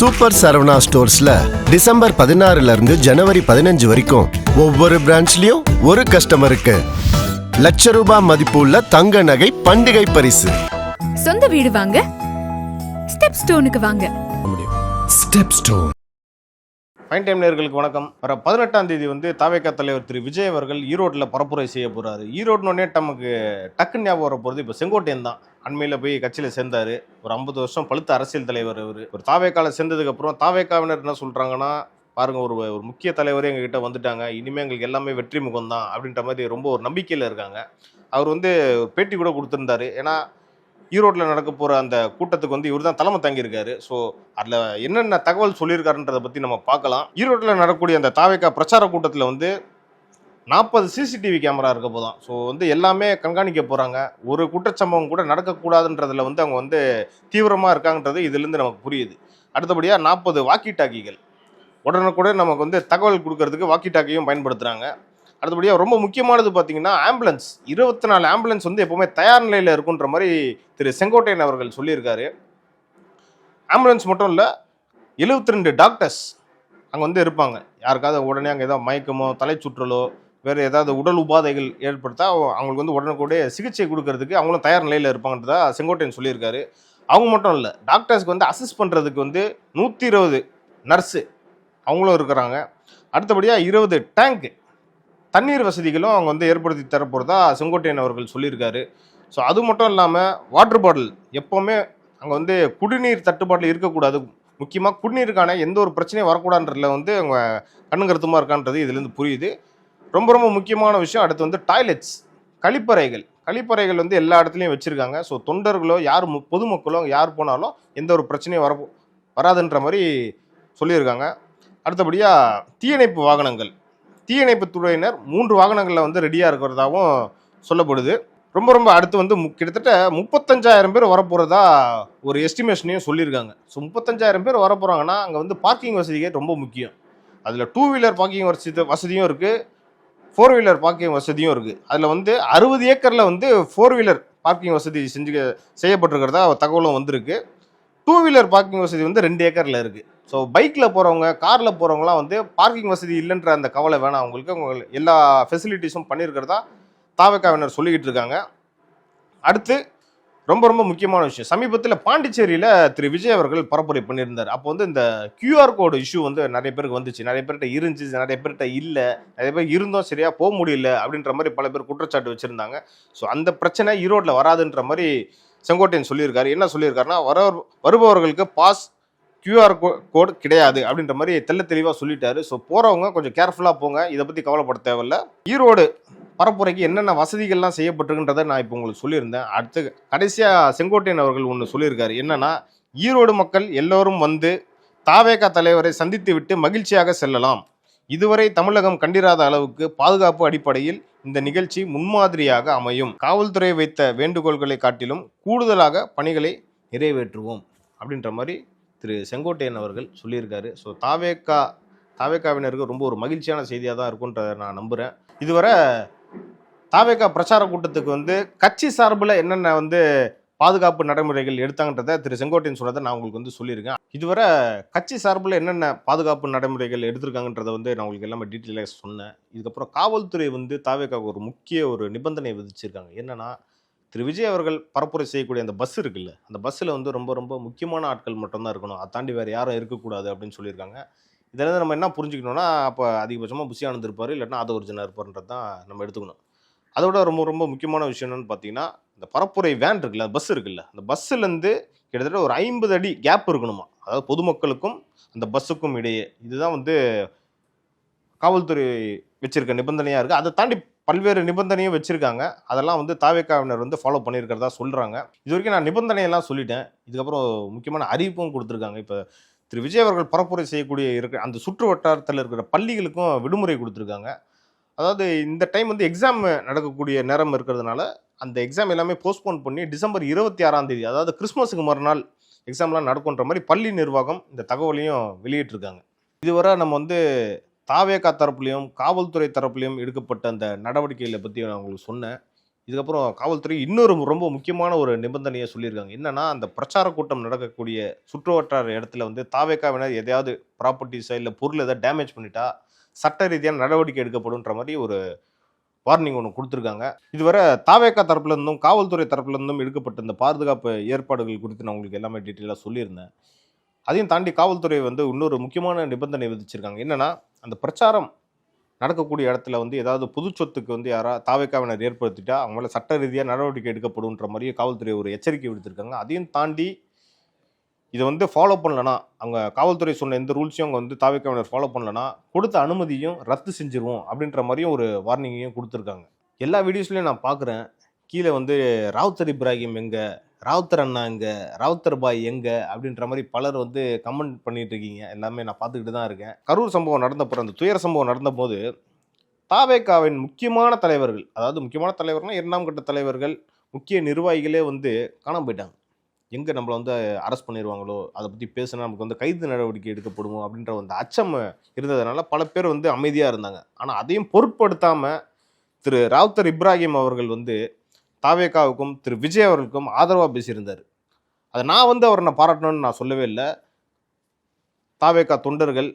Super Saravana ஸ்டோர்ஸ்ல December 16 இருந்து ஜனவரி 15 வரைக்கும் ஒவ்வொரு பிரான்ச்லயும் ஒரு கஸ்டமருக்கு ₹1,00,000 மதிப்புள்ள தங்க நகை பண்டிகை பரிசு. சொந்த வீடு வாங்க ஸ்டெப் ஸ்டோனுக்கு வாங்க. Step stone. ஃபைன் டைம் நேயர்களுக்கு வணக்கம். வர 18ஆம் தேதி தாவேகா தலைவர் திரு விஜய் அவர்கள் ஈரோட்டில் பரப்புரை செய்ய போறாரு. ஈரோடுனே நமக்கு டக்குன்னு ஞாபகம் வர போகிறது இப்போ செங்கோட்டையன் தான். அண்மையில் போய் கட்சியில் சேர்ந்தாரு. ஒரு 50 வருஷம் பழுத்த அரசியல் தலைவர் அவர். ஒரு தாவேக்காவில் சேர்ந்ததுக்கு அப்புறம் தாவேக்காவினர் என்ன சொல்றாங்கன்னா, பாருங்க ஒரு முக்கிய தலைவரே எங்ககிட்ட வந்துட்டாங்க, இனிமேல் எங்களுக்கு எல்லாமே வெற்றி முகம் தான் அப்படின்ற மாதிரி ரொம்ப ஒரு நம்பிக்கையில் இருக்காங்க. அவர் பேட்டி கூட கொடுத்துருந்தாரு. ஏன்னா ஈரோட்டில் நடக்க போகிற அந்த கூட்டத்துக்கு இவர் தான் தலைமை தங்கியிருக்காரு. ஸோ அதில் என்னென்ன தகவல் சொல்லியிருக்காருன்றதை பற்றி நம்ம பார்க்கலாம். ஈரோட்டில் நடக்கக்கூடிய அந்த தாவேக்கா பிரச்சார கூட்டத்தில் 40 சிசிடிவி கேமரா இருக்க போதான். ஸோ எல்லாமே கண்காணிக்க போகிறாங்க. ஒரு குற்றச்சம்பவம் கூட நடக்கக்கூடாதுன்றதுல அவங்க தீவிரமாக இருக்காங்கன்றது இதுலேருந்து நமக்கு புரியுது. அடுத்தபடியாக 40 வாக்கி டாக்கிகள் உடனுக்குடன் நமக்கு தகவல் கொடுக்கறதுக்கு வாக்கி டாக்கியும் பயன்படுத்துகிறாங்க. அடுத்தபடியாக ரொம்ப முக்கியமானது பார்த்தீங்கன்னா ஆம்புலன்ஸ், 24 ஆம்புலன்ஸ் எப்போவுமே தயார் நிலையில் இருக்குன்ற மாதிரி திரு செங்கோட்டையன் அவர்கள் சொல்லியிருக்காரு. ஆம்புலன்ஸ் மட்டும் இல்லை, 72 டாக்டர்ஸ் அங்கே இருப்பாங்க. யாருக்காவது உடனே அங்கே ஏதாவது மயக்கமோ தலை சுற்றலோ வேறு ஏதாவது உடல் உபாதைகள் ஏற்படுத்தா அவங்களுக்கு உடனுக்குடைய சிகிச்சை கொடுக்கறதுக்கு அவங்களும் தயார் நிலையில் இருப்பாங்கன்றதா செங்கோட்டையன் சொல்லியிருக்காரு. அவங்க மட்டும் இல்லை, டாக்டர்ஸ்க்கு அசிஸ்ட் பண்ணுறதுக்கு 120 நர்ஸு அவங்களும் இருக்கிறாங்க. அடுத்தபடியாக 20 டேங்க் தண்ணீர் வசதிகளும் அவங்க ஏற்படுத்தி தரப்போகிறதா செங்கோட்டையன் அவர்கள் சொல்லியிருக்காரு. ஸோ அது மட்டும் இல்லாமல் வாட்டர் பாட்டில் எப்போவுமே அங்கே குடிநீர் தட்டுப்பாட்டில் இருக்கக்கூடாது. முக்கியமாக குடிநீருக்கான எந்த ஒரு பிரச்சனையும் வரக்கூடாதுன்றதுல அவங்க கண்ணுங்கருத்துமாக இருக்கான்றது இதுலேருந்து புரியுது. ரொம்ப ரொம்ப முக்கியமான விஷயம் அடுத்து டாய்லெட்ஸ், கழிப்பறைகள் எல்லா இடத்துலையும் வச்சுருக்காங்க. ஸோ தொண்டர்களோ யார் பொதுமக்களோ யார் போனாலும் எந்த ஒரு பிரச்சனையும் வராதுன்ற மாதிரி சொல்லியிருக்காங்க. அடுத்தபடியாக தீயணைப்பு துறையினர் 3 வாகனங்களில் ரெடியாக இருக்கிறதாகவும் சொல்லப்படுது. ரொம்ப அடுத்து கிட்டத்தட்ட 35,000 பேர் வரப்போகிறதா ஒரு எஸ்டிமேஷனையும் சொல்லியிருக்காங்க. ஸோ 35,000 பேர் வரப்போகிறாங்கன்னா அங்கே பார்க்கிங் வசதிகள் ரொம்ப முக்கியம். அதில் 2 வீலர் பார்க்கிங் வசதியும் இருக்குது, 4 வீலர் பார்க்கிங் வசதியும் இருக்குது. அதில் 60 ஏக்கரில் 4 வீலர் பார்க்கிங் வசதி செய்யப்பட்டிருக்கிறதா தகவலும் வந்திருக்கு. 2 வீலர் பார்க்கிங் வசதி 2 ஏக்கரில் இருக்குது. ஸோ பைக்கில் போகிறவங்க காரில் போகிறவங்களாம் பார்க்கிங் வசதி இல்லைன்ற அந்த கவலை வேணாம், அவங்களுக்கு எல்லா ஃபெசிலிட்டிஸும் பண்ணியிருக்கிறதா தாவேக்காவினர் சொல்லிக்கிட்டு இருக்காங்க. அடுத்து ரொம்ப முக்கியமான விஷயம், சமீபத்தில் பாண்டிச்சேரியில் திரு விஜய் அவர்கள் பரப்புரை பண்ணியிருந்தார். அப்போ இந்த கியூஆர் கோடு இஷ்யூ நிறைய பேருக்கு வந்துச்சு. நிறைய பேர்கிட்ட இருந்துச்சு, நிறைய பேர்கிட்ட இல்லை, நிறைய பேர் இருந்தோம் சரியாக போக முடியல அப்படின்ற மாதிரி பல பேர் குற்றச்சாட்டு வச்சுருந்தாங்க. ஸோ அந்த பிரச்சனை ஈரோட்டில் வராதுன்ற மாதிரி செங்கோட்டையன் சொல்லியிருக்காரு. என்ன சொல்லியிருக்காருன்னா, வருபவர்களுக்கு பாஸ் கியூஆர் கோடு கிடையாது அப்படின்ற மாதிரி தெளிவாக சொல்லிட்டாரு. ஸோ போகிறவங்க கொஞ்சம் கேர்ஃபுல்லாக போங்க, இதை பற்றி கவலைப்பட தேவையில்ல. ஈரோடு பரப்புரைக்கு என்னென்ன வசதிகள்லாம் செய்யப்பட்டிருக்குன்றதை நான் இப்போ உங்களுக்கு சொல்லியிருந்தேன். அடுத்து கடைசியாக செங்கோட்டையன் அவர்கள் ஒன்று சொல்லியிருக்காரு. என்னன்னா, ஈரோடு மக்கள் எல்லோரும் தாவேகா தலைவரை சந்தித்து விட்டு மகிழ்ச்சியாக செல்லலாம். இதுவரை தமிழகம் கண்டிராத அளவுக்கு பாதுகாப்பு அடிப்படையில் இந்த நிகழ்ச்சி முன்மாதிரியாக அமையும். காவல்துறை வைத்த வேண்டுகோள்களை காட்டிலும் கூடுதலாக பணிகளை நிறைவேற்றுவோம் அப்படின்ற மாதிரி திரு செங்கோட்டையன் அவர்கள் சொல்லியிருக்காரு. ஸோ தாவேக்காவினருக்கு ரொம்ப ஒரு மகிழ்ச்சியான செய்தியாக தான் இருக்குன்றதை நான் நம்புகிறேன். இதுவரை தாவேக்கா பிரச்சார கூட்டத்துக்கு கட்சி சார்பில் என்னென்ன பாதுகாப்பு நடைமுறைகள் எடுத்தாங்கன்றதை திரு செங்கோட்டையன் சொன்னதை நான் உங்களுக்கு சொல்லியிருக்கேன். இதுவரை கட்சி சார்பில் என்னென்ன பாதுகாப்பு நடைமுறைகள் எடுத்திருக்காங்கன்றதை நான் உங்களுக்கு எல்லாமே டீட்டெயிலாக சொன்னேன். இதுக்கப்புறம் காவல்துறை தாவேக்காவுக்கு ஒரு முக்கிய நிபந்தனை விதிச்சிருக்காங்க. என்னென்னா, திரு விஜய் அவர்கள் பரப்புரை செய்யக்கூடிய அந்த பஸ் இருக்குல்ல, அந்த பஸ்ஸில் ரொம்ப முக்கியமான ஆட்கள் மட்டும்தான் இருக்கணும், அதை தாண்டி வேறு யாரும் இருக்கக்கூடாது அப்படின்னு சொல்லியிருக்காங்க. இதில் நம்ம என்ன புரிஞ்சுக்கணும்னா, அப்போ அதிகபட்சமாக புஷி ஆனந்த் இருப்பார், இல்லைன்னா ஆதவ அர்ஜுனா இருப்பார்ன்றது தான் நம்ம எடுத்துக்கணும். அதோட ரொம்ப முக்கியமான விஷயம் என்னென்னு பார்த்தீங்கன்னா, இந்த பரப்புரை வேன் இருக்குல்ல, பஸ் இருக்குல்ல, அந்த பஸ்ஸுலேருந்து கிட்டத்தட்ட ஒரு 50 அடி கேப் இருக்கணுமா, அதாவது பொதுமக்களுக்கும் அந்த பஸ்ஸுக்கும் இடையே. இதுதான் காவல்துறை வச்சிருக்க நிபந்தனையாக இருக்குது. அதை தாண்டி பல்வேறு நிபந்தனையும் வச்சுருக்காங்க. அதெல்லாம் தாவேக்காவினர் ஃபாலோ பண்ணியிருக்கிறதா சொல்கிறாங்க. இது வரைக்கும் நான் நிபந்தனையெல்லாம் சொல்லிட்டேன். இதுக்கப்புறம் முக்கியமான அறிவிப்பும் கொடுத்துருக்காங்க. இப்போ திரு விஜய் அவர்கள் பரப்புரை செய்யக்கூடிய அந்த சுற்று வட்டாரத்தில் இருக்கிற பள்ளிகளுக்கும் விடுமுறை கொடுத்துருக்காங்க. அதாவது இந்த டைம் எக்ஸாம் நடக்கக்கூடிய நேரம் இருக்கிறதுனால அந்த எக்ஸாம் எல்லாமே போஸ்ட்போன் பண்ணி டிசம்பர் 26ஆம் தேதி, அதாவது கிறிஸ்மஸுக்கு மறுநாள் எக்ஸாம்லாம் நடக்குன்ற மாதிரி பள்ளி நிர்வாகம் இந்த தகவலையும் வெளியிட்டிருக்காங்க. இதுவரை நம்ம தாவேக்கா தரப்புலையும் காவல்துறை தரப்புலையும் எடுக்கப்பட்ட அந்த நடவடிக்கைகளை பற்றி நான் உங்களுக்கு சொன்னேன். இதுக்கப்புறம் காவல்துறை இன்னொரு ரொம்ப முக்கியமான ஒரு நிபந்தனையை சொல்லியிருக்காங்க. என்னன்னா, அந்த பிரச்சார கூட்டம் நடக்கக்கூடிய சுற்றுவட்டார இடத்துல வந்து தாவேக்காவினர் எதையாவது ப்ராப்பர்ட்டிஸை இல்லை பொருள் எதாவது டேமேஜ் பண்ணிட்டா சட்ட ரீதியான நடவடிக்கை எடுக்கப்படுன்ற மாதிரி ஒரு வார்னிங் ஒன்று கொடுத்துருக்காங்க. இதுவரை தாவேக்கா தரப்புல இருந்தும் காவல்துறை தரப்புல இருந்தும் எடுக்கப்பட்ட இந்த பாதுகாப்பு ஏற்பாடுகள் குறித்து நான் உங்களுக்கு எல்லாமே டீட்டெயிலாக சொல்லியிருந்தேன். அதையும் தாண்டி காவல்துறை வந்து இன்னொரு முக்கியமான நிபந்தனை விதிச்சிருக்காங்க. என்னன்னா, அந்த பிரச்சாரம் நடக்கக்கூடிய இடத்துல வந்து ஏதாவது பொது சொத்துக்கு வந்து தாவேக்காவினர் ஏற்படுத்திட்டா அவங்க மேலே சட்ட ரீதியாக நடவடிக்கை எடுக்கப்படுன்ற மாதிரியே காவல்துறை ஒரு எச்சரிக்கை விடுத்திருக்காங்க. அதையும் தாண்டி இதை வந்து ஃபாலோ பண்ணலனா, அவங்க காவல்துறை சொன்ன எந்த ரூல்ஸையும் அவங்க வந்து தாவேக்காவினர் ஃபாலோ பண்ணலனா கொடுத்த அனுமதியும் ரத்து செஞ்சிருவோம் அப்படின்ற மாதிரியும் ஒரு வார்னிங்கையும் கொடுத்துருக்காங்க. எல்லா வீடியோஸ்லையும் நான் பார்க்குறேன், கீழே வந்து ராவுத்தர் இப்ராஹிம் எங்க, ராவுத்தர் அண்ணா எங்க, ராவுத்தர் பாய் எங்க அப்படின்ற மாதிரி பலர் வந்து கமெண்ட் பண்ணிட்டு இருக்கீங்க. எல்லாமே நான் பார்த்துக்கிட்டு தான் இருக்கேன். கரூர் சம்பவம் நடந்தப்போ, அந்த துயர சம்பவம் நடந்தபோது தாவேக்காவின் முக்கியமான தலைவர்கள், அதாவது முக்கியமான தலைவர்கள்னா 2ஆம் கட்ட தலைவர்கள், முக்கிய நிர்வாகிகளே வந்து காணாம போயிட்டாங்க. எங்கே நம்மளை வந்து அரெஸ்ட் பண்ணிடுவாங்களோ, அதை பற்றி பேசினா நமக்கு வந்து கைது நடவடிக்கை எடுக்கப்படுமோ அப்படின்ற அந்த அச்சம் இருந்ததுனால பல பேர் வந்து அமைதியாக இருந்தாங்க. ஆனால் அதையும் பொருட்படுத்தாமல் திரு ராவுத்தர் இப்ராஹிம் அவர்கள் வந்து தாவேக்காவுக்கும் திரு விஜய் அவர்களுக்கும் ஆதரவாக பேசியிருந்தார். அதை நான் வந்து அவரை நான் பாராட்டணும்னு நான் சொல்லவே இல்லை. தாவேக்கா தொண்டர்கள்,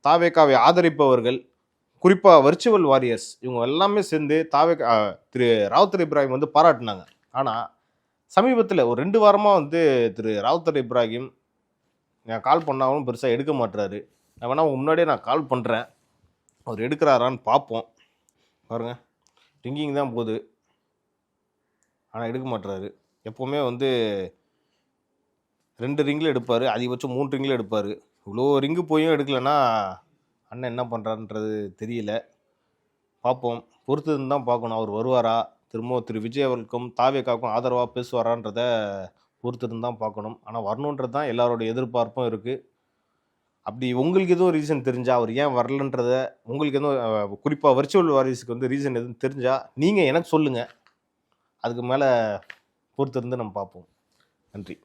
தாவேக்காவை ஆதரிப்பவர்கள், குறிப்பாக வர்ச்சுவல் வாரியர்ஸ், இவங்க எல்லாமே சேர்ந்து தாவேக்கா திரு ராவுத்தர் இப்ராஹிம் வந்து பாராட்டினாங்க. ஆனால் சமீபத்தில் ஒரு 2 வாரமாக வந்து திரு ராவுத்தர் இப்ராஹிம் நான் கால் பண்ணாலும் பெருசாக எடுக்க மாட்டுறாரு. நான் வேணால் முன்னாடியே நான் கால் பண்ணுறேன், அவர் எடுக்கிறாரான்னு பார்ப்போம். பாருங்க, ரிங்கிங் தான் போகுது, ஆனால் எடுக்க மாட்டுறாரு. எப்போவுமே வந்து 2 ரிங்கில் எடுப்பார், அதிகபட்சம் 3 ரிங்கில் எடுப்பார். இவ்வளோ ரிங்கு போயும் எடுக்கலைன்னா அண்ணன் என்ன பண்ணுறாருன்றது தெரியல. பார்ப்போம், பொறுத்து தான் பார்க்கணும். அவர் வருவாரா, திரும்பவும் திரு விஜய் அவர்களுக்கும் தாவேக்காவுக்கும் ஆதரவாக பேசுவாரான்றதை பொறுத்திருந்து தான் பார்க்கணும். ஆனால் வரணுன்றது தான் எல்லாரோட எதிர்பார்ப்பும் இருக்குது. அப்படி உங்களுக்கு எதுவும் ரீசன் தெரிஞ்சால் அவர் ஏன் வரலன்றத, உங்களுக்கு எதுவும் குறிப்பாக வர்ச்சுவல் வாரிசுக்கு வந்து ரீசன் எதுவும் தெரிஞ்சால் நீங்கள் எனக்கு சொல்லுங்கள். அதுக்கு மேலே பொறுத்திருந்து நம்ம பார்ப்போம். நன்றி.